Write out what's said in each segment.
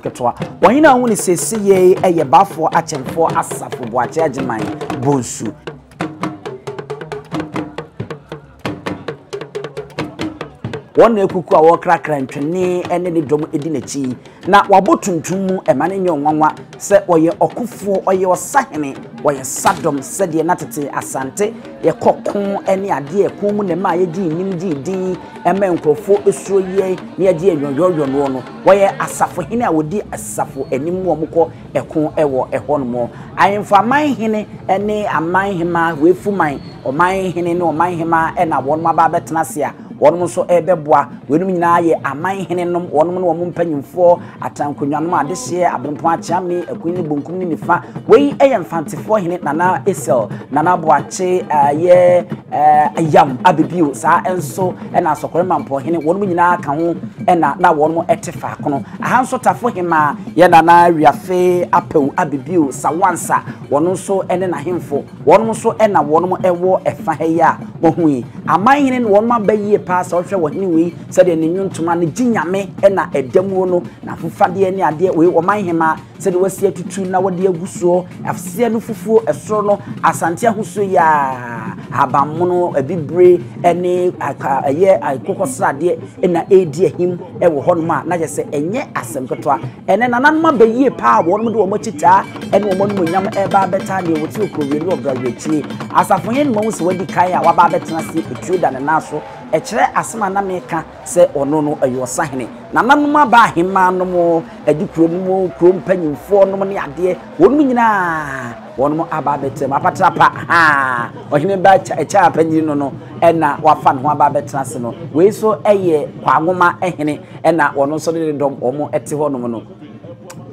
ketwa wɔn na wɔn sese ye eye bafo achemfo asafo boache agiman bonsu wɔn na ekuku a wɔkrakra ntwene ene ne dom edi n'achi na wabotuntum mu emane nye onwanwa se oye Otumfuo oye Osahene oye Sadom sede na tete asante ye kokon ene ade ekon mu ne ma ye di nim di din ema nkrofo esuo ye ne ye di enyoyoyo no oye Asafehene a wodi asafo enim wo mko ekon ewo ehonmo ayemfa amanhene ene amanhema wefuman omanhene ne omanhema ena won ma ba betena se a wɔn so ɛbɛboa wɔnum nyinaa yɛ amanhene nom wɔn no wɔn mpanyimfoɔ atankonwanom adehye abempo akyame akunni bonkum ne nifa wei ɛyɛ mfantefoɔ hene nana esel nana boache yɛ ayam abebio saa enso ɛna asɔkɔre mampo hene wɔn nyinaa ka ho ɛna na wɔn ɛte faakono aha nso tafo hema yɛ nana wiafe apɛw abebio sawansa wɔn so ɛne na hemfo wɔn so ɛna wɔn ɛwɔ ɛfa ha yi a wɔhui amanhene wɔn ma bayie pass or what anyway said the new to man jinyame ena edamu no na fufade ne ade we wo man hema said we see tutu na wode agusuo afse no fufuo esoro no asante ahuso ya abamono abibre ene aye akokosrade ena edi ahim e wo hono ma na je se enye asemketwa ene nanan ma bayie pa wo no de wo machita ene wo mo nyam e ba beta de wo ti okrowe no obrawechi asafonye no mo se wadi kai a wa ba betena se etuo da na so echere asema na meka se ono no ayo Osahene na nanoma ba hema no mo adikro no mo krom panyimfo no ne ade wonum nyina wonum aba betem apatrapa ha ohime ba echa panyi no ena wafa no aba betena se no we so eye kwagoma ehene ena wono so de dom omo ete ho no no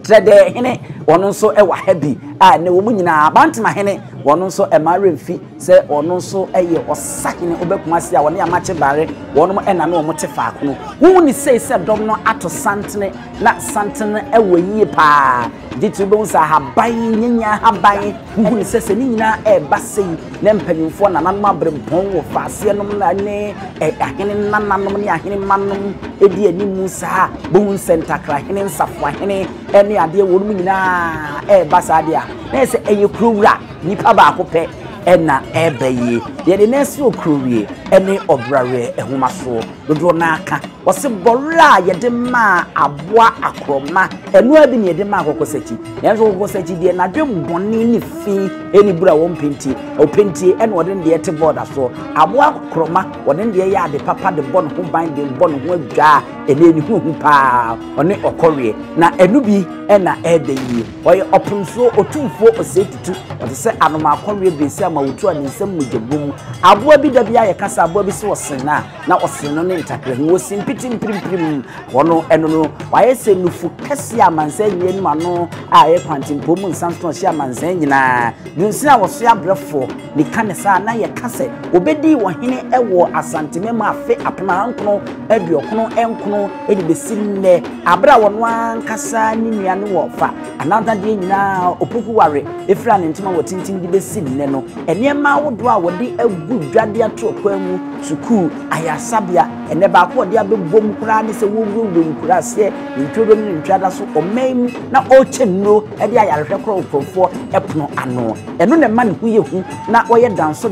trede hene wono so ewa habi ne wo nyina abantima hene wono so emaremfi se wono so eye Osahene obekumasi a woni amache bare wono ena na omo tefa kono wo ni sei se dom no ato santene na santene ewa yie pa ditu be unsa haban nyanya haban wo ni se ni nyina basei na mpanyimfo na nanom abrempon wo faase nom na ne ahene nananom ne ahene manom edi animu sa bo unsentakra hene nsafo ahene ene ade wonum nyina basa ade a na se eye krowura nipa ba akopɛ ena ebaye ye de nesi okruwie ene obrare ehomaso dodo na aka wose borra ye de ma aboa akroma enu abi ne de ma akokosachi yenso akokosachi de na dwem bonni ni fi eni bura wo mpenti openti ene wode de ete border so aboa akroma wode de ya de papa de bon ho ban de bon ho adwa ene ni hu pa one okorie na enu bi ena ebaye oye Otumfuo Otumfuo Osei Tutu wode se anoma akorie besi ama wotu ani nsem mujebum aboa bi da bia ye kasa aboa bi se wosena na oseno ne ntakre wo simpiti mprim wono eno no waye se nufu kase amansa nyenu ano a ye kwantimpo mu nsanso hye amansa nyina nunsi a woso ya brefo ni kanesa na ye kase obedi wo hene ewo asanteme ma afe apena hankono adiokono enkono edi besinne abra wono ankasa ni nuane wo fa ananta de nyina opoku ware efra ne ntoma wo tintin di besinne no enema wodo a wode agu dwade ato kwamu suku ayasabia ene ba ko de abebom kura ne se wowuwu kura se ntwodo ne ntwada so omem na ochenno e de ayarehwe kro ofofo epono ano eno ne ma ne huye hu na oye danso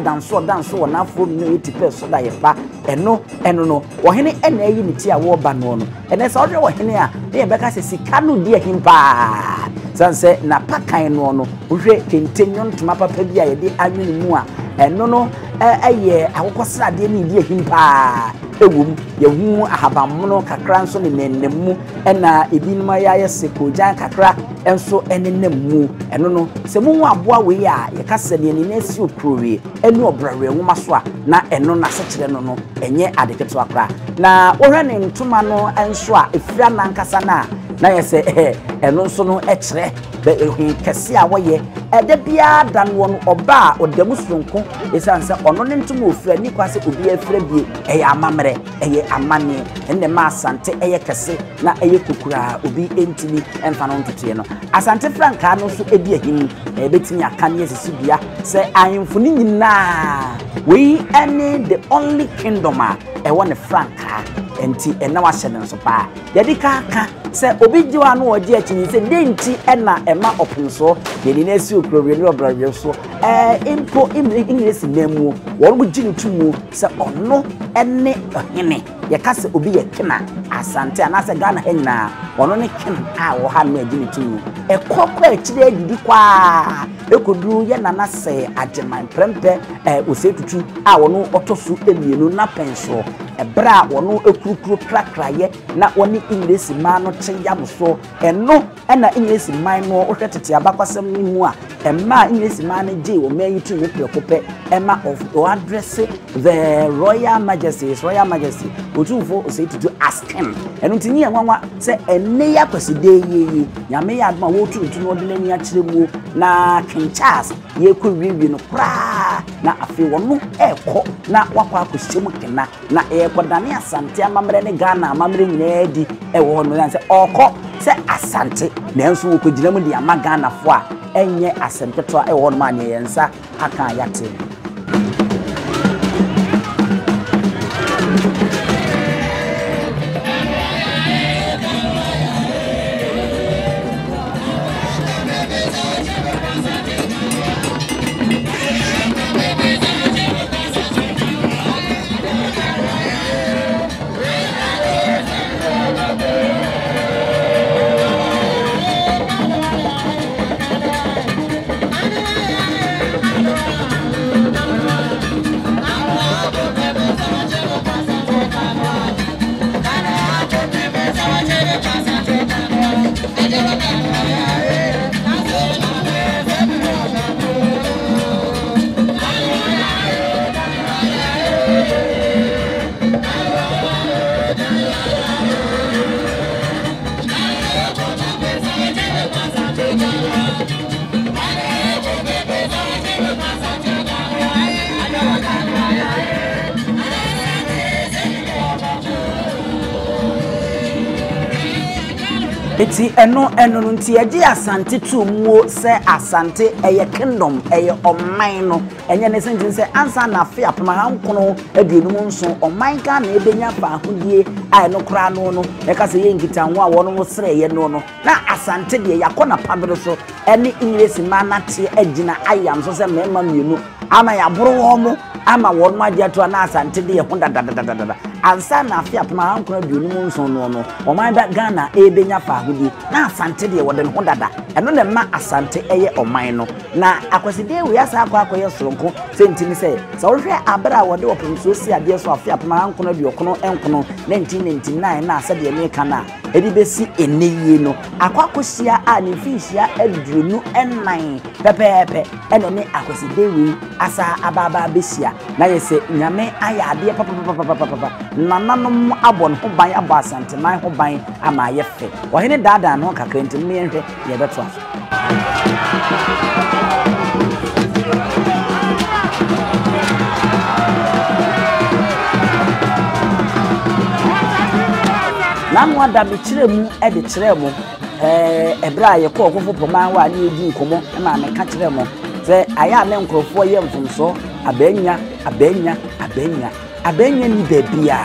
wo na afro no etipe so da yepa eno no wo hene ena yi ne ti a wo ba no no ene se odre wo hene a ne ye beka se sika no di ahimpa sanse na pakan no hwe kentenyon tuma papa bi a ye de anwene mu a eno no eye akokosrade ne di ahimpa ewum yehu ahabammono kakra nso ne nenemu ena ebinum ya sekojan kakra enso enenemu eno no se mu aboa we a ye kasa ne ne nasi okrowe enu obrare nwoma so a na eno na sekere no enye adeketo akra na ohwe ne ntoma no enso a efira na nkasa na yese eno nso no ekere be kese a woye ede bia dan won oba odamu sonko esanse ono ne ntoma ofira ni kwase obi afira bie eya amamre eye amane enne ma asante eye kese na eye kokura obi entini emfa no ntoto no asante franka no so edi ahim ebetimi aka ne sisi bia se ahemfo ni nyina we any the only kingdom a e won franka enti ena wa hyede nso pa yedi ka se obi jiwa no oje achi se denti na ema opunso ye ni na si okrowe ni obrawe so impo English nemu won bu jini tumu se ono ene ohene ye ka se obi ye kena Asante anase Ghana hena ono ne kena a wo ha na jini tumu ekokwa achire agidi kwa ekoduru ye nana se ajeman prempe Osei Tutu a wono otosu emienu na penso ebra wono ekurukuru krakraye na woni English man no kyeyam so eno na English man no ohwetete abakwasem mu a emma English man je wo man yitu ne prekope emma of address the Royal Majesty Otumfuo Osei Tutu ask him eno ntini enwanwa se enne ya kwaside yeye nyame ya adma wo tuntu no de nani akire mu na King Charles ye ko wiwi no kra na afi wono eko na wakwa akohyem kena na kodane Asante amamre ne Ghana amamre nyina edi ewo no yan se oko se Asante nanso wo kogina mu de ama Ghana fo a enye asempetwa ewo no ma ne yensa aka yate Eti eno nti eje Asante tumu se Asante eye kingdom eye oman no enye ne sentin se ansa na Appiah hankono aduonum nso oman ka na ebenya fa ahodie ai no kra no e ka se ye nkita ho a wono sere ye no na Asante de yakona pabere so ene English manate agina ayam so se mema mienu ama ya boro wo mo ama wono agiato na Asante de ye ho dadadadada ansa na Appiah hankono aduonum nso no oman ba Ghana ebenya fa ahodie na Asante de woden ho dada eno ne ma Asante eye oman no na akwaside we asa akwa soronko sentini se so hwe abra wode opomso si ade so Appiah hankono aduokono enkono 1999 na asade ne kana edi besi eneye no akwakosia a ne fishia adrunu ennan pepepe eno ne akwaside we asa ababa besia na yese nyame aya ade papa nananom abon ho ban abo Asante man ho ban ama yefe ohene dada no kakra ntim me nhwe ye beto aso namu ada be kiremu e de kiremu ebra ye ko okofo poma wa ne edi nkomo na me ka kiremu se aya ne nkrofo ye mfumso abenya ni bebia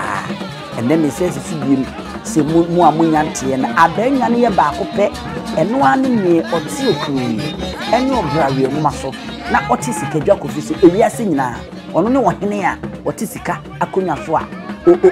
ene me se sibim se mu amunyante na abenya ne ye ba ko pe eno anu ne oti okru ene obrawe mu maso na oti sikadwa kofi so ewiase nyina ono ne wohene a oti sika akonya so a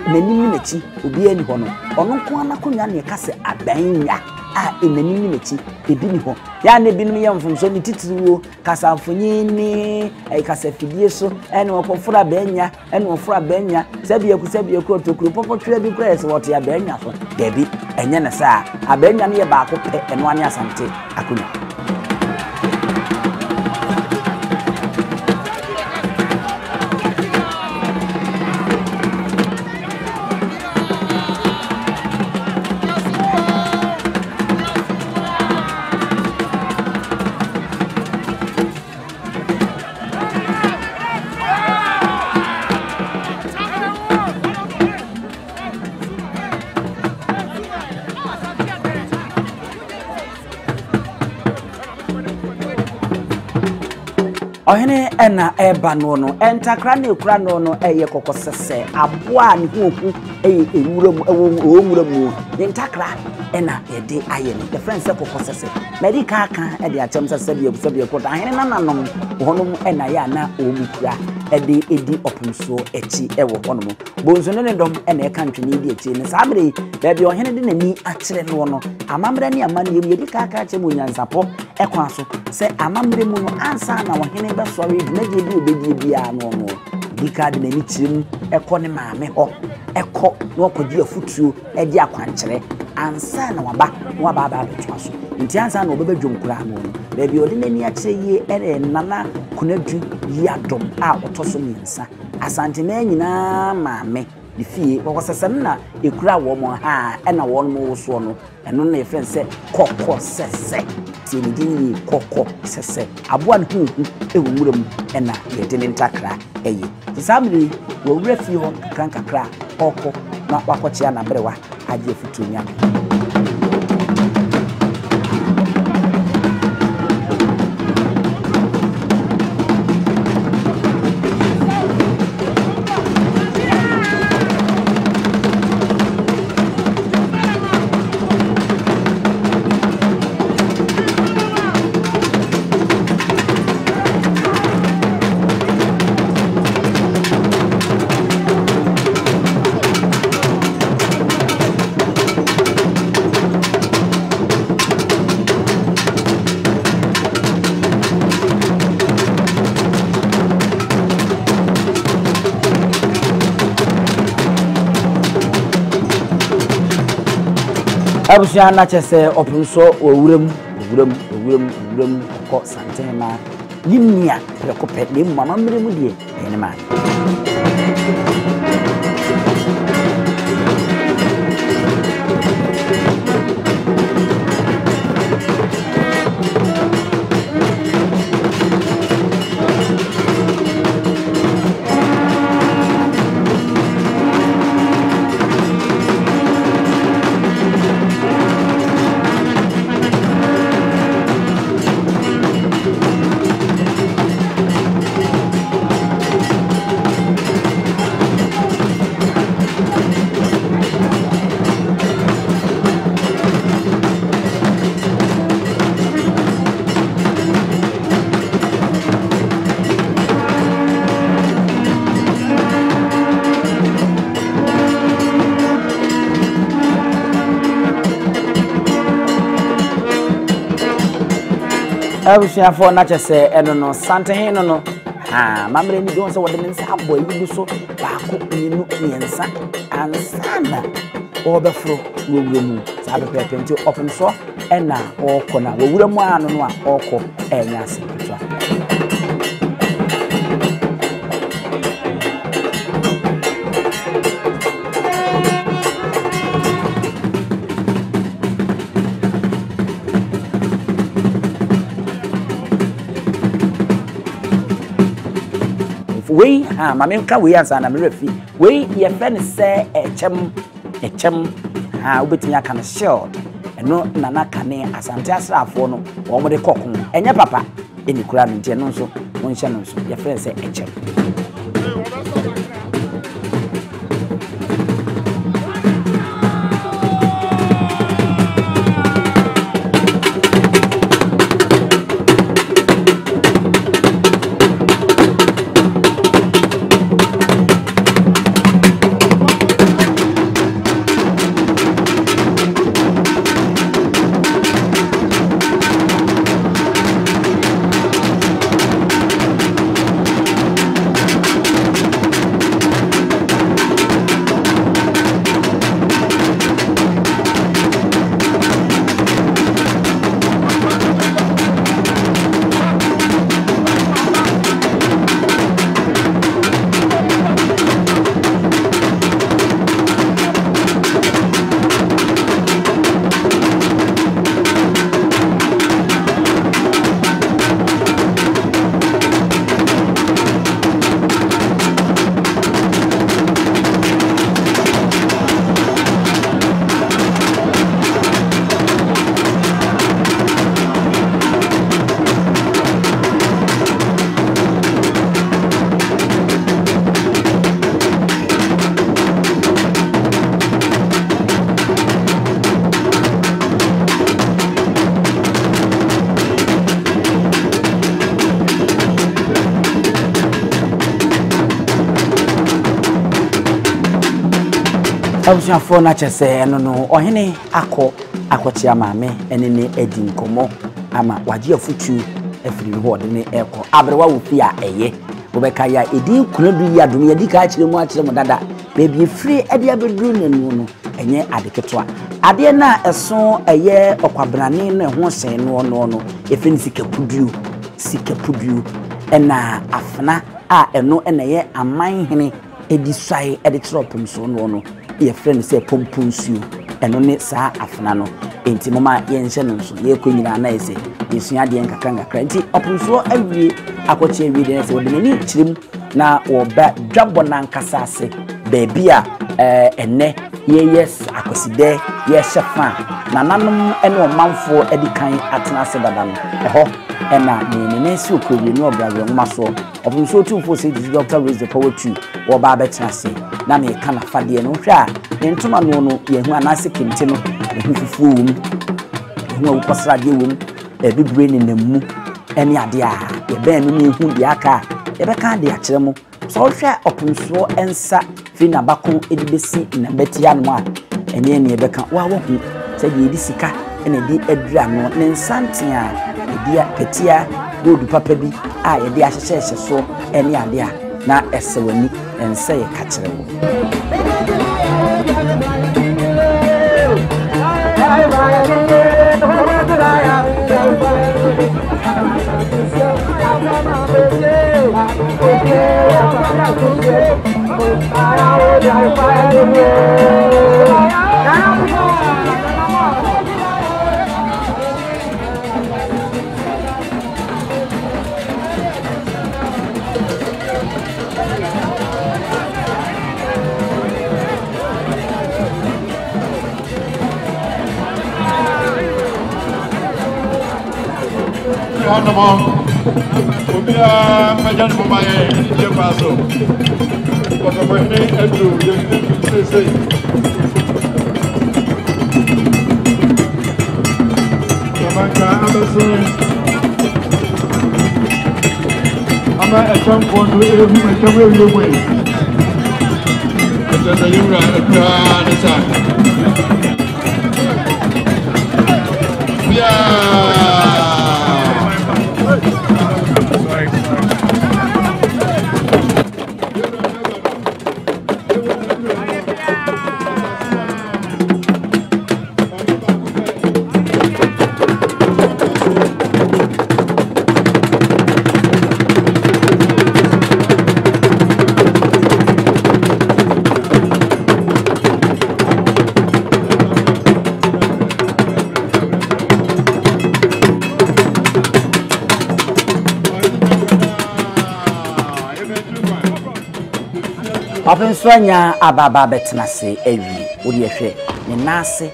nanim nachi obi ani ho no ono nko anakonya ne ka se abenya a enanim nachi ebi ni ho ya na ebi no ye mfomso ni titiriwo kasamfonyini kasa fidie so ene okofura benya ene ofura benya sabi yaku otokuru popotwe bi kura se wote ya benya so debi enye na sa abenya ne ye ba ko pe eno ani Asante akonya ohene ena eba no entakra na ekura no eye kokosese aboa ne hoku ewura mu ewura mu entakra ena yede aye ne the friends say kokosese medical kan e de akyem sebe ko ahene nananom honom ena ya na omukura edi Otumfuo echi ewo honom bonzo ne dom ena e kan twene di echi ne sabere baabi ohene de nani akyere no no amamre ne amane yedi kaka akyem Nyansapo ekwa so se amamre mu no ansa na ohene be sori na je bi obedi bia no no dika de nani chirim ekọ ne maame ho ekọ na okoji afutuo edi akwankyere ansa na waba betwa so nti ansa na obebedwom kura no baabi odi nani akyere ye ere nana kunadu yadom a otoso nsa Asantehene nyina maame di fie kokosesem na ekura wo mo ha ena wo mo so no eno na efren se kokko sese ti ni din kokko sese aboa no hu ewuram ena yede ne ntakra eye ti samri wo wura fie ho kakra kokko na wakochia na berewa aje futu nya Abusia na chese Otumfuo owuram ko Asantehene yimnia prekope ne mama mre mu die ene ma Abusia for na chese eno no Asantehene no mamre ni don so wode nsa abo yi so baako inu nyensa ansana obefro wowuramu sabe pepenti Otumfuo ena okona wowuramu anu no a okọ enya asepetwa we mama nka we ansa na merefi we ye friend say echem obetimi aka na shield eno nana kane Asante asrafo no wo mo de kokon enye papa eni kura no ntie no nso won hye no nso ye friend say echem Otumfuo na chese no ohene akọchia maame ene ne edi nkomo ama waje afutu efiri ho de ne eko abrewa wo fi a eye obeka ya edi kunadu ya dum ya dika akire mu dada bebi free ade abedru nanu no enye adeketwa ade na eso eye okwabrane no ho sen no efini sikapudu ena afna a eno ena ye amanhene edi swai ede tropum so no ye friend say pomponsuo eno ne saa afna no enti mama ye nhyɛ no so ye konyina na ese yesua de nkakra enti opunsuo awie akɔche awie de se wode ni chirim na wo ba dwabɔ na nkasa ase baabi a enne ye yes akoside ye hyefa na nanom ene omanfo edikan atena ase dada no ɛhɔ ena ne si okobie no obrawe ngoma so opunsuo Otumfuo say this doctor raise the power to wo ba betena ase na me kana fade no hwa ntoma no ye hu anase kente no hu fufuo wum hu awukosra de wum bibre ni namu ene ade a ye ben no me hu de aka ye be kan de akire mu so hwa opunsuo ensa fi na bako edibesi na betia no a ene ne ye be kan wa wo hu se de edi sika ene di adura no ne nsanten a edia petia godu papa bi a ye de ahyehye so ene ade a na esewani ense ye ka kire wo Obia majan mamaye je paso ko ko ni edu je se Kamaka abaso ama etam ko no ehu etam ewu we Ejana yura akra nisa Apenswanya ababa betena se ewi wodi ehwe ne nase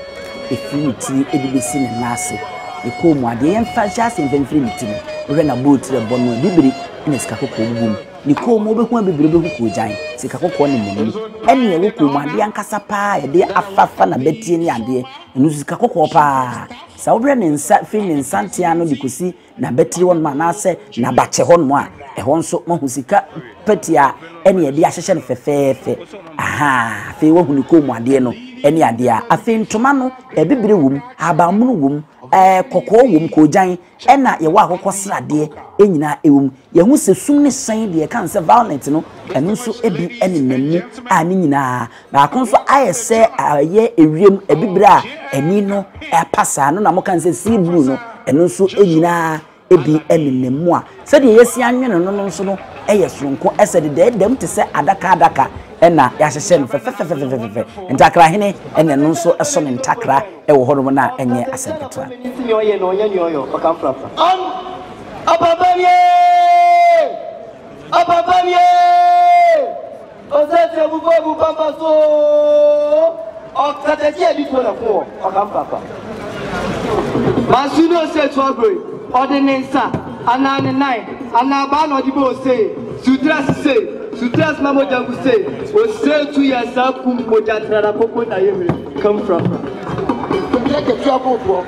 efiniti edibesi ne nase ekomu ade yemfa jase mfemfiri mitimi ohwe na bootire bono bibiri ne sika kokko bugum ne komu obehu bibiri behu ko jan sika kokko ne munini ene ye komu ade ankasa pa ye de afafa na betie ne ade enu sika kokko pa sa obre ne nsa fi ne nsantia no dikosi na betire won ma na ase na bache hon mo a ehon so mahusika patia ene ye de ahyehye ne fefefe aha fe wo hunu komu ade no ene ade a afi ntoma no ebibire wum abamunu wum kokko wum ko jan ena ye wa akokko srade enyina ewum ye hu se sum ne san de kan se violent no enu so ebi ene namu a ne nyina ba konso ayese aye ewiem ebibire a eni no pasa no na mo kan se sea blue no enu so enyina ebi ene namu a se de yesi anwene no so no eye sonko ese de dem te se adaka ena ya hyehye no fefefefefefe ntakra hene ene no so eso ne ntakra ewo hono na enye asempetra ni oye no oye ni oyo okamfrafa ababamye ozete bubu papa so okatatie bi to na fo okamfrafa masuno se to agree ordinance anane 9 anaba no dibo say Sutras mamo jangu say Osei 2 years up moja trara popo na yemre come from take a popo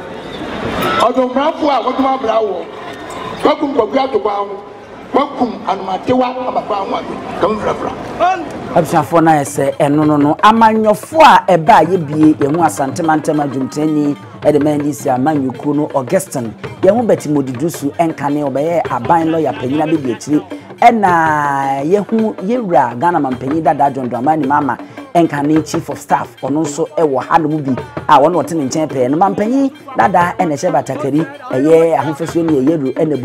odon brafo a wotuma brawo kwakum kwabia to kwa ho wakum anomatewa ababa anwabe kamfrafra absafo na yese eno no amanyofo a eba ye bie ye hu Asantehene adwumtani edemandisi amanyuku no Augustine ye hu betimodidusu enkane obeye aban lawyer panyina be biachiri ena ye hu yewura Ghana mampanyi dada Dwondwamani mama enkane chief of staff ono nso ewo hanom bi a wono wote ne nchen pe no mampanyi dada ene hye batakari eye ahofeso ne yeru ene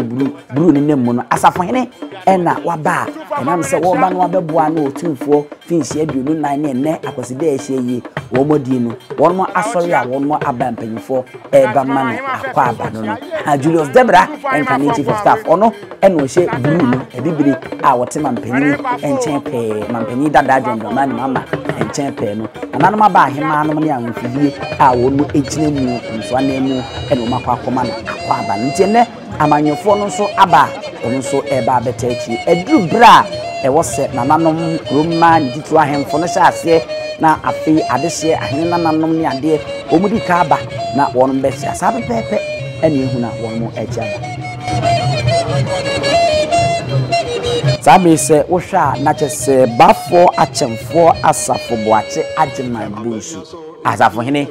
buru ne nemu no Asafo-hene ena waba enam se wo ba no wabeboa no Otumfuo finsi aduonu nan ne ene akwaside ehye yi wo modi no won mo asori a won mo aba mpanyifo eba man akwa aba no Julius Debra enkane chief of staff ono ene ohye buru no ebibiri a wote mampanyi enchen pe mampanyi dada Dwondwamani mama enchen pe no ananoma ba ahema no ne anfidie a won mo ejina mu nso anemu ene o makwa akoma no akwa aba ntene amanyofo no so aba ono so eba betachi edru bra e wose nananom kroma nditu ahemfo no hyase na afi adehye ahene nananom ne ade omudi ka aba na wono behya sabe pepe ene ehuna wono echa sabe se wohwa na chese bafo achemfo asafo boache ageman busu Asafo-hene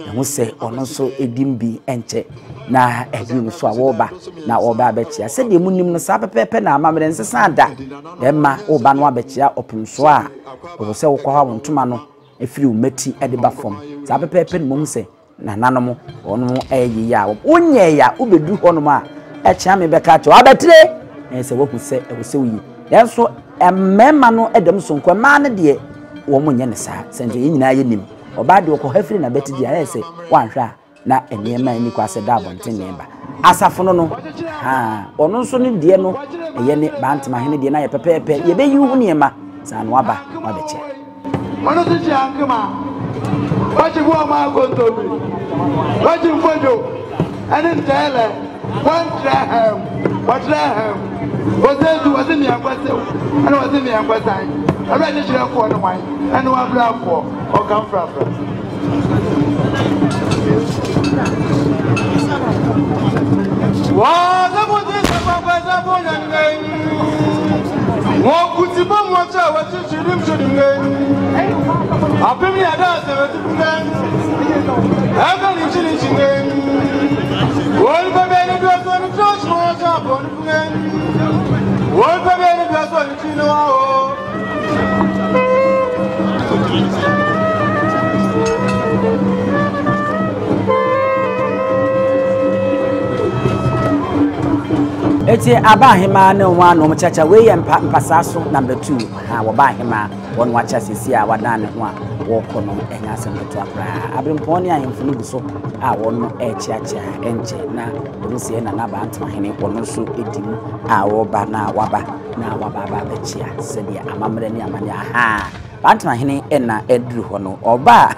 ehu se ono so edimbi enche na edinu so awoba na oba abechia se de munim no sa pepepe na amamre nsesa da ema oba no abechia opunso a o se wo kwa wontuma no efiri umeti ediba fom sa pepepe no se na nanom ono eyi ya onye ya ubedu honom a echia me beka cho abetre se wo hu se e wo se wi denso emmema no edem so nkwa ma ne de wo monye ne sa se nje nyina ye nim oba de ko hafiri na beti dia se wanhwa na enema ni kwase da bonten neba asafo no ono nso ne die no eye ne Asantehene die na ye pepepe ye be yi hu niema sa no aba wabeche ono tiji ankema wachi bua ma gotobi wachi mfojo ene ntele wantrahem ozezu wazimi akwase ene wazimi akwasai abra je chire ko no wan ene wa bra ko o kan frafra wa za boje sakwasa bonya ngai wo kutibo mo cha wati chirim chirim ngai apimi ada se wati ngai aka ni chirim chirim wo bebe ni do so ni trust mo cha bon ngai wo bebe ni do so ni chino o eti abahema ne nwa no mchacha we ye mpasaso number 2 ha wabahema won wacha sisi a wadane ho a wo kono enya asembeto akra abrimponi ahemfo no buso a won echiacha enche na onusie na Asantehene kono so edimu a wo ba na waba ba bechia sedia amamre ni amane aha Asantehene ena edru hono oba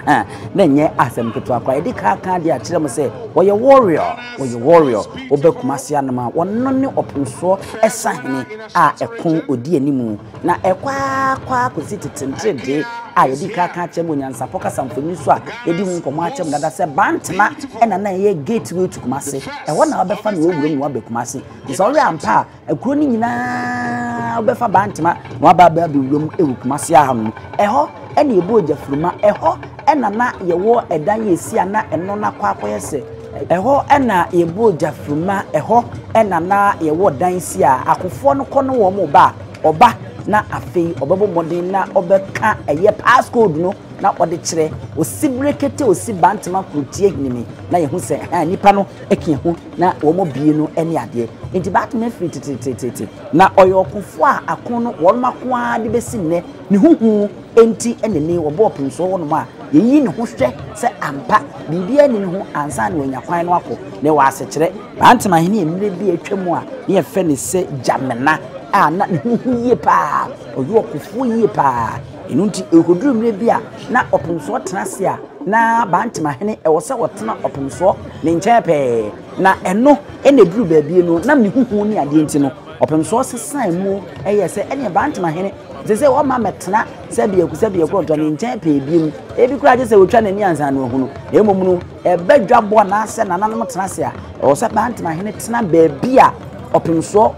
na nye asembeto akra edika ka dia kire mo se woye warrior obekumase anama wonno ne opunso esahene a ekon odi animu na ekwa kosi tetentrede a yedika ka chem Nyansapo kasamfoni so a yedi hu nkomo a chem dada se bantema ena na ye gateway to Kumase ewo na obefa na owuram no abekumase so ori ampa ekuro ni nyina obefa bantema no aba wuram ewu Kumase aham eho ena ebo jafuruma eho ena na yewo edan yesi ana eno na kwakoyese eho ena yebo jafuruma eho ena na yewo dan si a akofo no kono wo mo ba oba na afei obebo modern na obeka eye passcode no na ode kire osibrekete osibantema krutie hinimi na yehu se nipa no eke hu na wo mo bie no ene ade enti batman free tete na oyokofo a akon no won mako a de besi ne ne huhu enti enene wo bo pinso wo no ma yeyi ne ho hwe se ampa bibia ni ne ho ansa na wanya kwan no akọ ne wa ase kire Asantehene emire bi atwam a ne ye fe ne se jamena a na huhu ye pa oyokofo ye pa enunti ehoduru mire bia na opumso tenase a na Asantehene ewose wotena opumso ne nchepe na eno ene duru baabie no na mehuhu ni ade enti no opumso sesan mu eyese ene Asantehene zese wo ma metena sabia ku to ne nchepe biem ebi kura je se wotwa na ni ansa na ohunu emom no ebadwabo na ase na nanom tenase a ewose Asantehene tena baabia opimso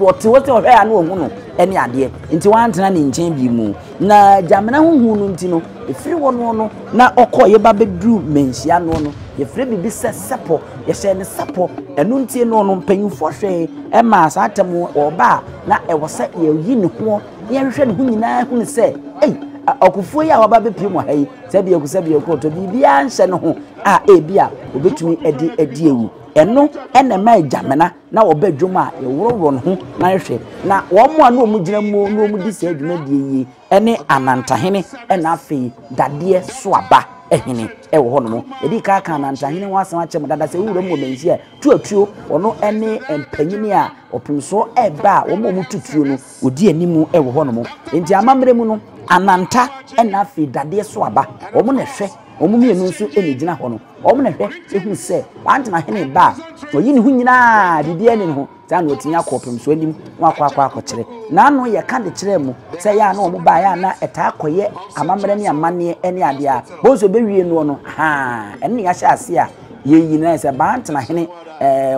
wote ohwe ya na ohu no ene ade nti wantena ne nchen bi mu na jamena huhu no nti no efiri wono no na okoye ba bedru menhia no yefre bibi sepo ye hye ne sepo enu ntie no mpanyufo hwe e ma asatemu oba na e wose ye yi ne ho ye hwe ne hu nyina hu ne se Otumfuo ya waba bepi mu hayi sebi eku to bibia nhye no ho a ebia obetumi edi ewu eno ene ma jamena na obadwom a eworo no ho na hwe na wo mo a na omugina mu no omudi se adwuma die yi ene Asantehene ena afi dade so aba ehene ewo ho no edi ka Asantehene wasan akyem dada se wura mu mensi a tuatuo ono ene empanyini a opimso eba wo mo mututuo no odi animu ewo ho no enti amamre mu no ananta ena afi dade so aba wo mo na hwe wo mo mienu nso ene gina ho no wo mo na hwe ehu se Asantehene ba oyi ne hu nyina bibia ne ho za na otinya kopimso anim wakwa akokire na no ye ka de kire mu se ya na wo mo ba ya na eta akoye amamre ne amane ene ade a bozo bewie no ha ene ya hya ase a ye yina se Asantehene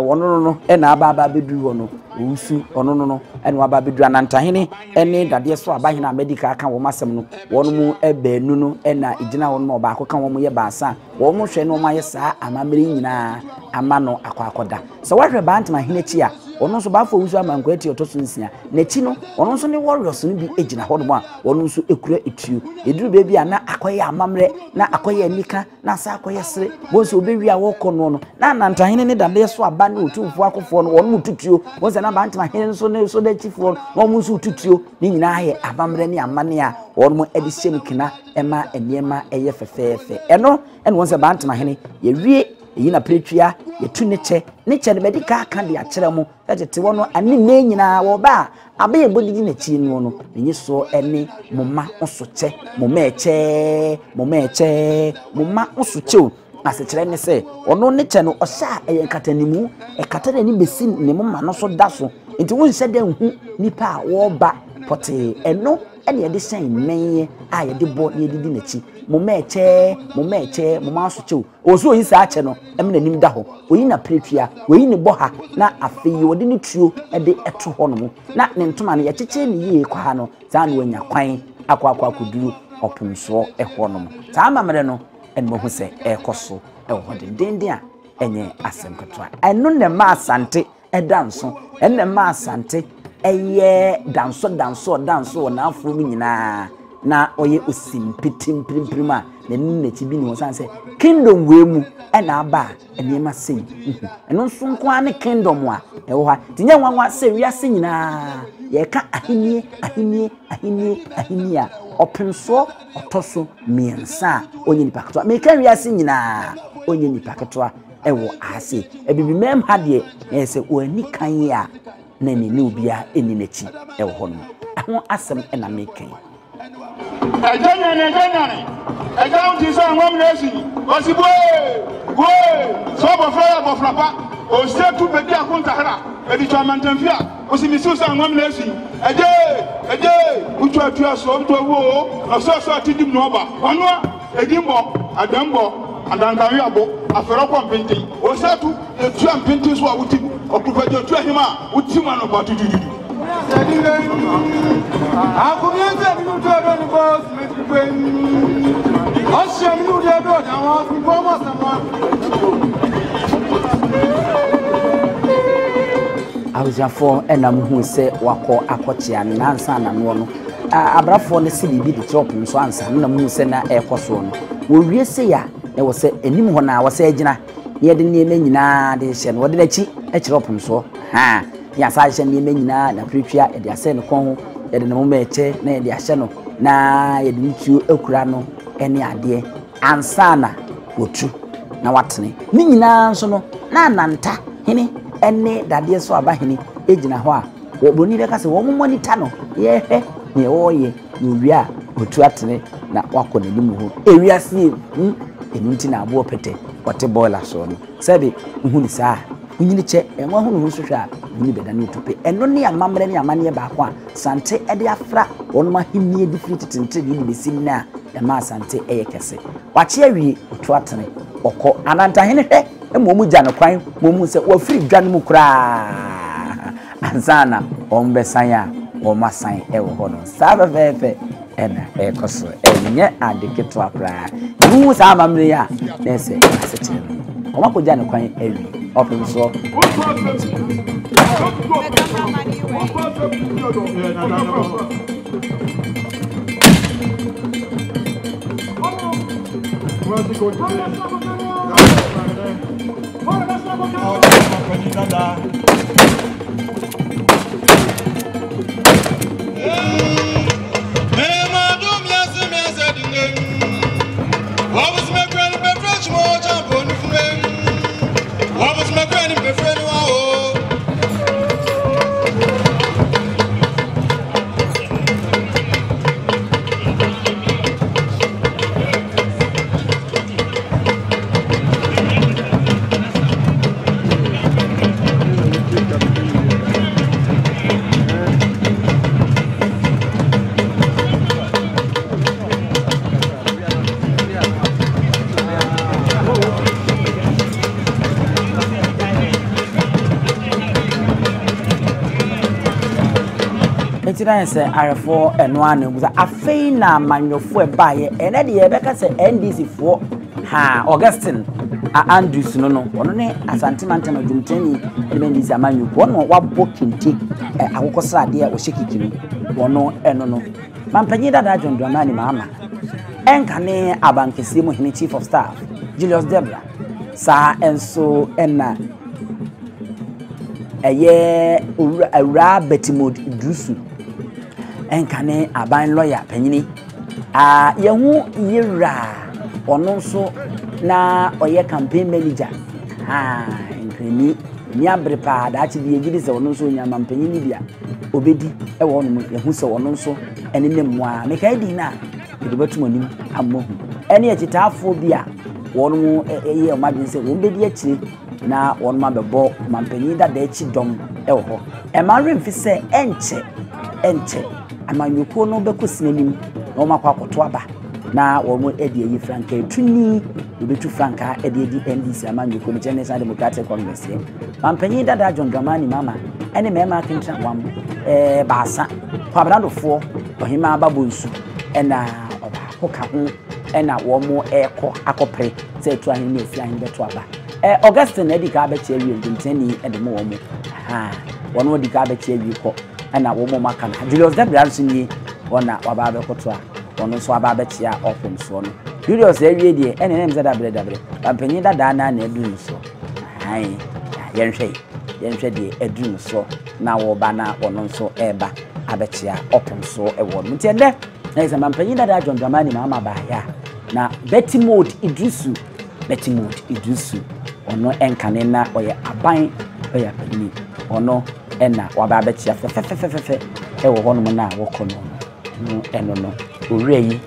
wono no ena aba bedu wono usu ono no ene wa ba bedu Asantehene ene dade so aba hina medical aka wo masem no wono mu ebenu no ena igina wono mo ba akoka wo mo ye baasa wo mo hwe no ma ye saa amamre nyina ama no akwakoda so wahwe Asantehene chi a ono so ba fo usu amankwati otoso nsia na chi no ono so ne warriors no bi egina ho no a ono so ekura etuo eduru bebi a na akoye amamre na akoye anika na sa akoye sere bo so obewi a woko no na Asantehene ne dade so aba ne Otumfuo akofo no ono mututuo bo se na Asantehene so ne so da chifo no mo so tutuo ni nyina ye amamre ne amane a ono mo edi hyem kina ema eniema eye fefefe eno won se Asantehene ye wie yi na pretria yetu ne che ne medical aka de akere mu tete wono ani ne nyina wo ba abaye bodidi na chi no no nyi so ene moma oso che moma eche moma oso che asechere ne se ono ne che no osha eye katanimu ekatare ni besi ne moma no so da so enti won hye da hu nipa wo ba pote eno ene ye de shen menye a ye de bo ye didi na chi moma eche moma so che oso yi sa ache no emna nim da ho oyi na pretria oyi ne bo ha na afeyi wode ne tuo de eto ho no na ne ntoma no ye cheche ne yie kwa ha no za na wanya kwan akwa kuduru opumso ho no za amamre no en mo hu se ekoso ho de denden a enye asem ketwa eno ne ma asante edanso enne ma asante eye danso na afro mi nyina na oye osimpitim primprima na nne chi bi ni won san se kingdom we mu ena aba enema sei eno nso nko ane kingdom a ewo ha tinya nwanwa se wiase nyina ye ka ahini a opimso otoso miensa onye nipa ketwa me ka wiase nyina onye nipa ketwa ewo ase ebibi mem ha de ese oni kan ya na ni obia eni nachi ewo ho no ho asem ena mekan Ejanane. Ejan ti so anwam na esi. Osibo. So boflapa. O se tu be dia kunta hara. E di twa mantamfia. Osimisu so anwam na esi. Eje. Utwa so wo. Na so tidim no ba. Ono edimbo, adambo, adankawi abo. Afero kwa mpenti. O se tu etua mpenti so a wuti. Okufa je tua hima. Uti ma no ba tutudu. Awjafo enam hu se wako akochia nansa na no no abrafo ne se bibi de chopum so ansa na mu se na ekoso no wo wie se ya e wo se enim ho na wo se agina ye de ne nyina de hye no wo de dachi e chopum so ha ya sa hye ne nyina na pretria e de ase ne kon ho e de ne mo meche na e de ahye no na ye de ntuo ekura no ene ade ansa na wotu na watene ni nyina so no na nanta hene ene dade so abahene ejina ho a woboni de kase wo monita no ye he ne woye no wia otu atene na wakọ nanim ho ewiase enunti na abo pete wote boiler so no sabe hu ni saa nyini che enwa hu no hwehwe a ni beda na otupe eno ne amamre ne amane ba ko a sante ede afra wono ma himie different tinte ni besi na e ma sante eye kese wache awie otu atene okọ Asantehene he emomu gya no kwan momu se wa free dwan mu kura ansana ombesan a omasan ewo ho no sabe fefe ena ekoso enye adeketo akra mu sa amamre ya na se asetire omakoja ne kwan awi opem so Etiran se arefo eno anu buza afei na manyofo ebaye ene de yebeka se NDC fo ha Augustine Andrews no ono ne Asantehene adwumtani NDC amanyofo ono wabo kente akokosrade a ohyekikiri ono eno no mampanyi dada Dwondwamani mama enkane abankesi mu hene chief of staff Julius Debra sa enso ena eye ura betimod Idrusu enkane aban lawyer panyini yehu yira ono so na oye campaign manager enkani ni abrepa da chi bi egidi se ono so nyama panyini bia obedi e wo no yehu se ono so ene nemwa me kai di na de betum anim amohu ene ekitafo bia wono eye o madin se wo bedi akire na wono ma bebo mampanyini da echi dom e wo ho e ma remfi se enche amanyuko no bekosinanim na o makwa akoto aba na wo mo edi eyi franka tuni obetu franka edi NDC amanyuko no Ghanaian Democratic Congress mampanyi dada Dwondwamani mama ene mema akentra wam baasa kwabrandofo ohima babonsu ena oba koka ho ena wo mo eko akopre se etu ahini efi ahini beto aba Augustine edi ka abeche awie ndintani ede mo wo mo wono edi ka abeche awie ko ana wo mo maka na Julius Debra nsunyi wona waba abekoto a wono so aba abechia opem so no Julius awie die ene nem dabre pampanyi dada na edunu so yenhwe die edunu so na wo ba na wono so eba abechia opem so ewo nti ende na isa pampanyi dada Dwondwamani mama ba ya na betimod Idrusu ono enkane na oye aban oye apani ono ena waba abechia fe ewo hono na wokono no eno no oreyi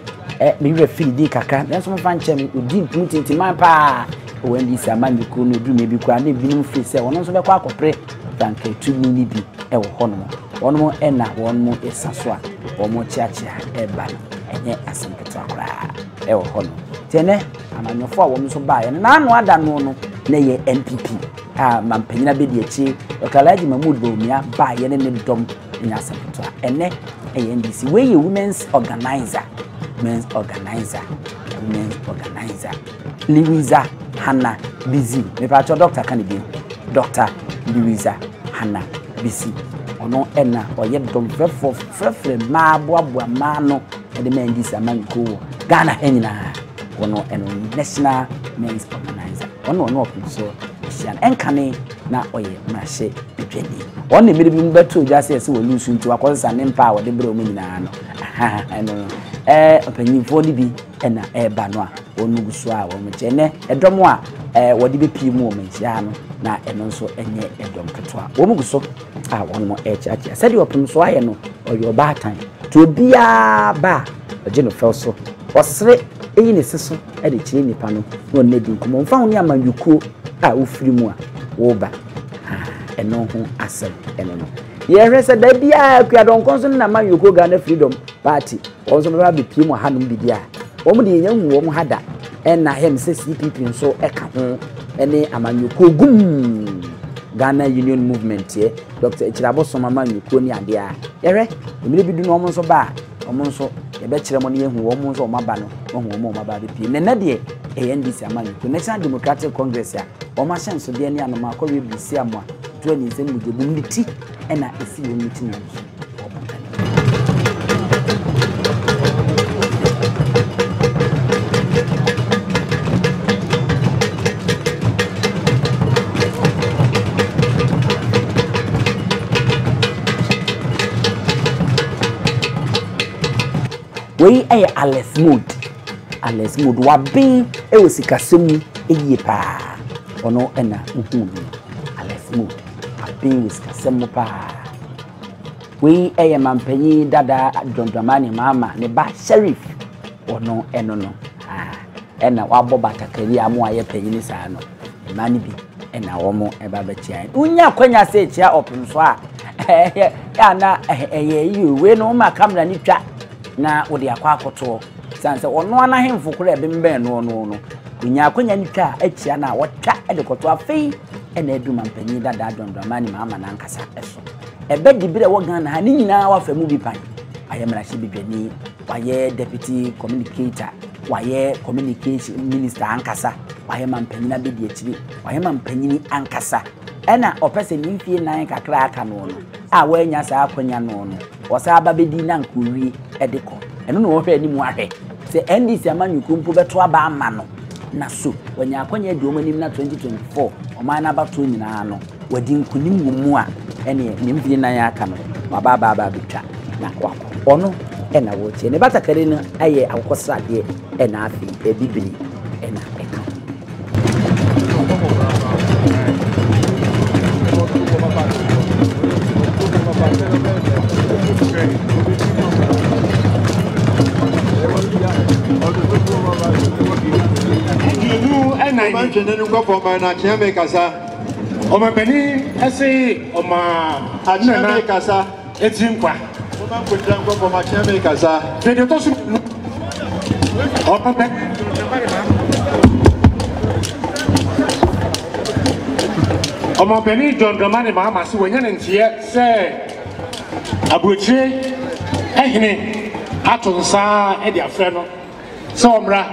me we feel di kaka nso mo fa nchem odi ntintiman pa o NDC amanyuko no du me bi kwa na binum fi se wono nso be kwa akopre tanka tumi ni bi ewo hono ena wono esaso a womo chiachia eba enye asempeto akra ewo hono tene amanyofo a womo so ba ye na anu ada no na ye NPP mampanyina bedi echi okalaji Mahmoud Bawumia ba ye ne dom Nyansapo ene NDC we women's organizer Louisa Hannah Busy me pa doctor kanidi Dr. Louisa Hannah Busy ono ena oye dom frefre ma boaboa ma no e de NDC amanyuko Ghana enyina ono eno national men's organizer ono opuso sian enkane na oye mahye betwani ono emire bi mbeto jase se wo lusu nti wakonsa ne mpa wo de bro mu nyina no eno opanyimfo ni bi ena eba no a onu guso a wo mchene edom a wo de bepi mu wo menhia no na eno nso enye edom keto a wo muguso a wono echacha se de opem so aye no oyo baatan to bia ba oje no felso osre eyi ne seso e de kire nipa no no na di nkomo mfa ho ni amanyuko a ofiri mu a wo ba eno ho asem eno no ye hwese da bia akua don konso na amanyuko Ghana Freedom Party onso ba be pie mu hanum bidia wo mu de yenhu wo mu hada ena hem se CPP nso eka ho ene amanyuko gum Ghana Union Movement here Dr. Echirabo Somama Nyuko ni ade a yere emire bi du no omo nso ba omo nso ye be kire mo ne yehu omo nso o maba no omo maba be pie ne de NDC amanyuko National Democratic Congress a o ma hyenso de ne anoma akọwe bisi amwa to ani nsem mu jebu nditi na esi wo miti no we ay Alex Mood wa bin e wo sikasemu eyi pa ono na uhu Alex Mood abin wo sikasemu pa we ay mampanyi dada Dondramani mama ne ba sheriff ono eno no na wa bobata kari amu aye panyi saa no mani bi na wo mo e ba ba chia unya kwanya se chia opnso a ya na yi we no ma camera ni twa na wodi akwa akoto sanse ono ana hemfo kura ebembe no kunya akonya nika achia na wotwa edekoto afei ena eduma mpanyi dada Dondramani mama na nkasa eso ebe dibire wo Ghana ha ni nyina wa famu bi pan ayemra shi bidwani waye deputy communicator waye communication minister ankasa waye mampanyi na bedi achiri waye mampanyi ankasa ena opese ni mfie nan kakra aka no a wanya sa akonya no wosa ababedi na nkuri edeko eno no wohwe ni mu ahwe se NDC amanyuko mpo beto aba ama no na so wanya akonya di omanim na 2024 oman na bato nyina no wadi nkunim mu a ene ni mfie nan aka no baba betwa na kwako ono ena wo tie ne batakare no aye akosrade ena afi ebibiri ena eka Oma beni ese oma Acheme kasa etimkwa Oma kudrango kwa macheme kasa Fede to su Opa pe Oma beni Dondramani mama si wenya ntie se abuchi ehine atonsa e dia frɛ no se omra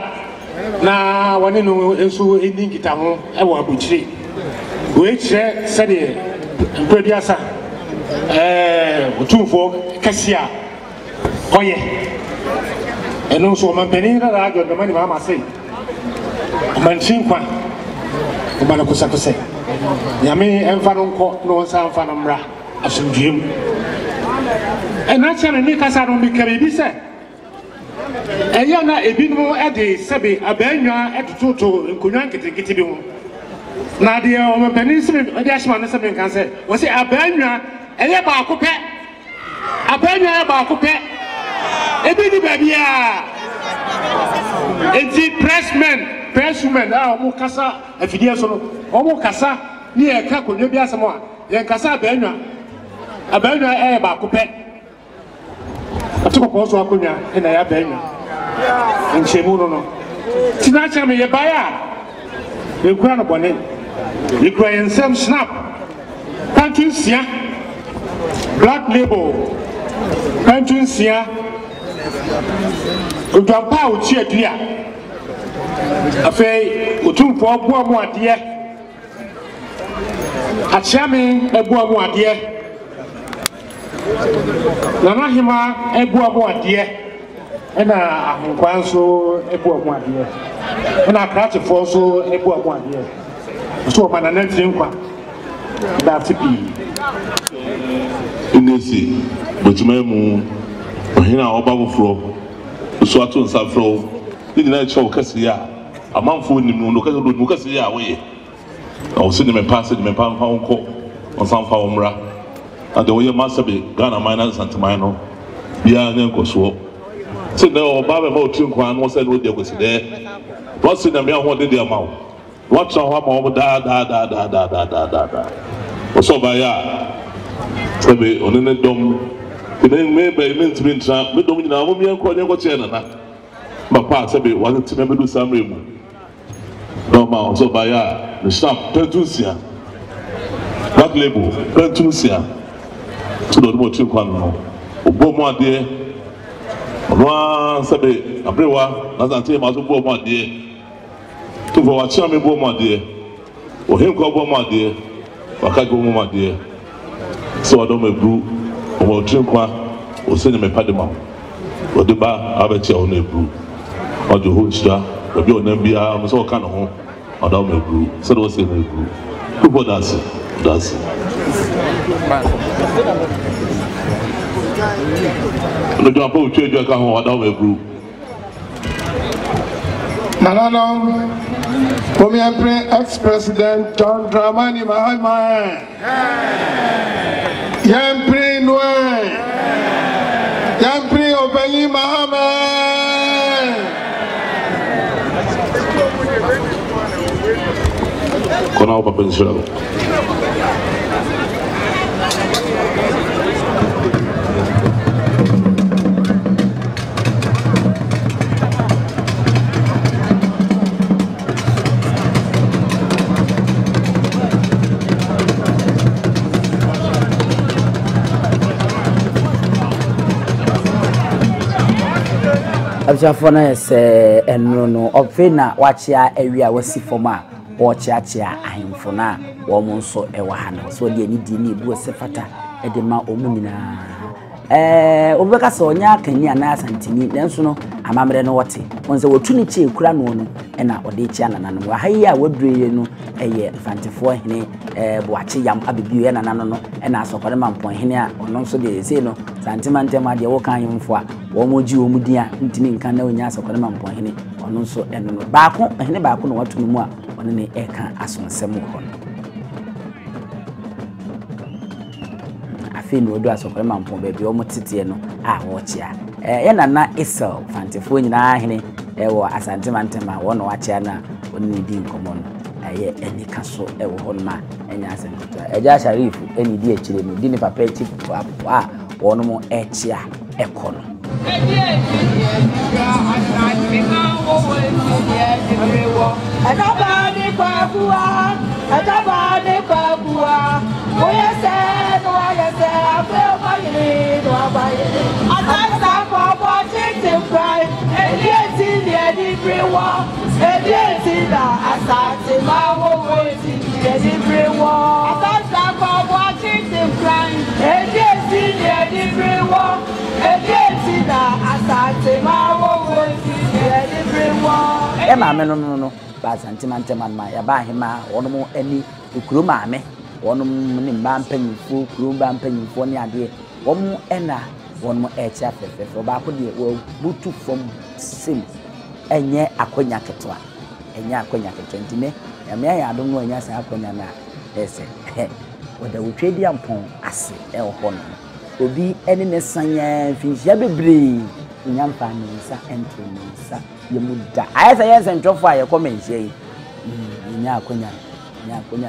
na wone no enso ending kita ho e wo abuchi we chere se de mprediasa Otumfuo kasia oye eno so mampeni na radio Dondramani mama se manchinkwa obana kusakose nyame emfa no nko no nsa mfa no mra asomdwem ena chere ni kasa no bi kabibi se eya na ebinum ede sebe abanwa etototo nkonwa nketekete bi ho na de o mampeni se de ashima no sebe nkan se wo se abanwa eye ba akopɛ abanwa ba akopɛ ebi ni babia enti pressmen omo kasa afidie so no omo kasa ni e ka konyo bi asemo a ye kasa abanwa e ba akopɛ atoko so akonya e na ya abanwa enchemu no tina cha me ye baya e kura no bone e kura ensem snap kantin sia black label kantin sia Odwampa uchi adua afei Otumfuo boa mu ade achiame eboa mu ade Nana hima eboa mu ade ena ahonkwan so eboa mu ade ena kratefo so eboa mu ade so ma na nantiri nkwa da tipi inesi botumemu ohina obabofro so ato nsafro ni na cho kase ya amanfo nim no kase do kase ya we o se ni me pass ni me pam fa onko on sanfa omra and the way masabe Ghana minus Asantehene no bia ne nkoso se na oba be ma otunkwa no se no de kwesi de what se na me ho de de ma what so ho ma da o so ba ya sebe onene dom Then maybe meant to be trapped, but don't you know, we are calling your channel. My part said it wasn't to do some remove. No, so by the shop, Petusia. back label pentusia to the more two quano obo de ono sabe abrewa na zante ma so bo mo de to for wa chia me bo mo de o hem ko bo mo de waka go mo de so I don't ebru o two kwa o se me padema o de ba abetia o na ebru o de ho chira obi o na bia mo so ka no ho o da me ebru so do se na ebru people that's no do apo twa ka ho o da me ebru Manano, Premier ex-president John Dramani Mahama. Yampri Noe. Yampri Obey Mahama. Kona opa pensela. Abjafo na ese enno no ofena wachia awia wasi foma wo chiachia ahemfo na wo mo nso ewa ha no so de ni di ni bu sefata e de ma omu nyina obeka so nya kani ana Asantehene nenso no amamre no wote wonse wotuni chi ekura no no na ode chi anana no wa hayi a wadreye no eye Asantefo hene boachi yam abibi na nana no na asokore mampon hene a ono nso de ese no santimantem de wo kan yimfo a wo moji wo mudia ntini nkan na onya asokore mampon hene ono nso eno no baako hene baako no watunu mu a ono ne eka asonsem ho no no do asokore mampon ba bi o motete no a wo chia ye nana isel Asantefo nyina hene wo Asantehene wo no wachia na oni di nkomo no ye eni kaso wo ho ma enya Asantehene eja Sharif eni di echire no di ne papa chief a wo no mo echia ekono maame no ba Asantehene ma ya ba hema wono mo ani ukuru maame wono ne mba mpanyimfo kuru mba mpanyimfo ne ade womo ena wono echa fefefe ba ko de wo butu fom sim enye akonya ketwa ntine ya me ya adom no enya sa akonya na ese woda wotwedi ampon ase e ho no obi ene ne sanya finhia bebre nyampa ne nsa entro ne nsa yemuda ayesa yense ntofo aye komenhie nya akonya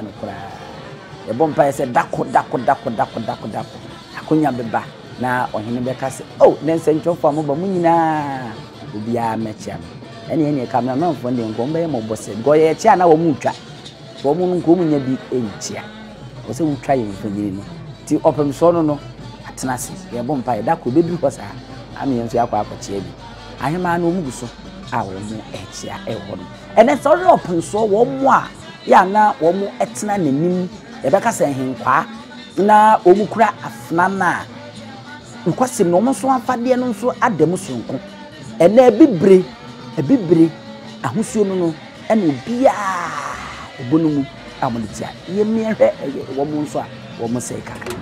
no kura e bompa ese dako akonya beba na ohene beka se oh nense ntofo amoba munyina obi a mechia ene kamera man fo ndem ko mbe mo bose goye chia na wo mutwa wo mu nko munya bi enchia wo se mutwa ye mfanyiri no ti opem so no atenase ye bompa ye dako bedu ko sa ami yenso yakwa akochia bi ahema na omugu so a wo mu echia e ho no ene so ro opem so wo mu a ya na wo mu etena nanim ye beka se henkwa na omu kura afna na nkwasim no mo so afade no so adam sonko ene ebibre ahosuo no ene obia ebonumu amonitia ye miehwe wo mo nso a wo mo sei kaka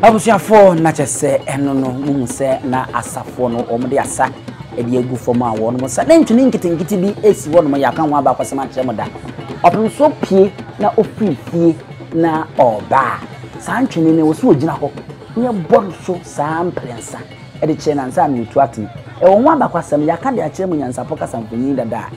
Obusuafo na chese eno no mu se na asafo no omde asa edi egu fom a wo no sa na ntwini nkitinkiti bi esi wo no ya kan wa ba kwasema kyerem da opem so pie na ofifie na oba sa ntwini ne wo so ogina ho ye bod so sa mprensa edi kye na nsa na otu ati e wo ho aba kwasem ya kan de a kyerem nyansapo kasamfoni dada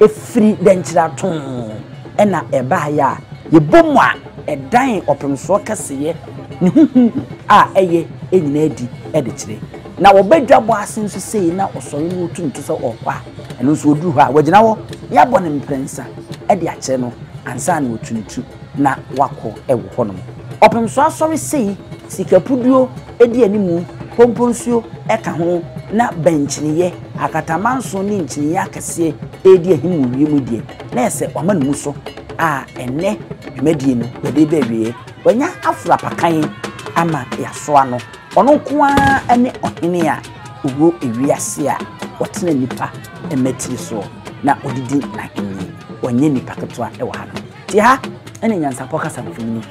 efiri denkyira ton ena eba ya ye bomu a edan opem so kaseye ni a eye enyina edi kire na wobadwa bo asen so sei na osori no tuntu so okwa eno so oduru ha wagina wo ya bo ne mprensa edi akye no ansa na otuntu na wako ewo honom opem so asori sei sikapuduo edi animu pomponsuo eka ho na benchiniye akatamanso ni nchiniye akese edi ahimu wiemu die na ese wamanu so a enne dwumadie no bede bewie wanya afra pakan ama yasoa no ono kwa ene ohene a ugo ewiase a wotena nipa emetiri so na odidi na hini wanye nipa ketwa e wa no ti ha ene Nyansapo kasamfoni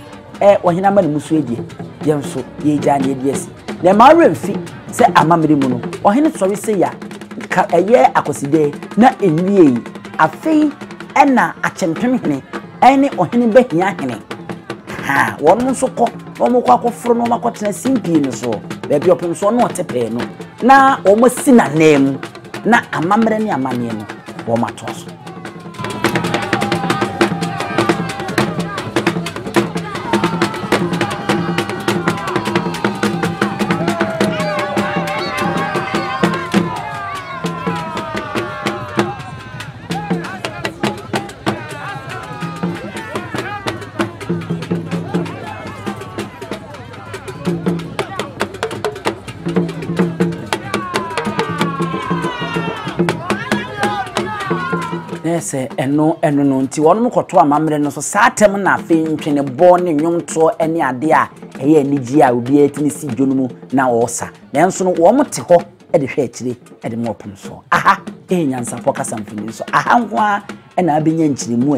ohena ma ne muso edie yenso ye gya ne ediesi na ma remfi se amamre mu no ohene sori se ya ka eye akoside na enwie afei ena achempem hene ene ohene behia hene ha wonu so ko omo kwa kofro no makotena simpi no so bebi opem so no otepe no na omo sina nem na amamre ne amane no wo matoso se eno no nti wonu koto amamre no so satem na afi ntwene bo ne nwomto ene ade a eye anigi a obi etini si dwonmu na osa nanso no wo mte ho e de hwe akire e de mo opem so aha Nyansapo kasamfoni so aha nko a na abenya nkyiremu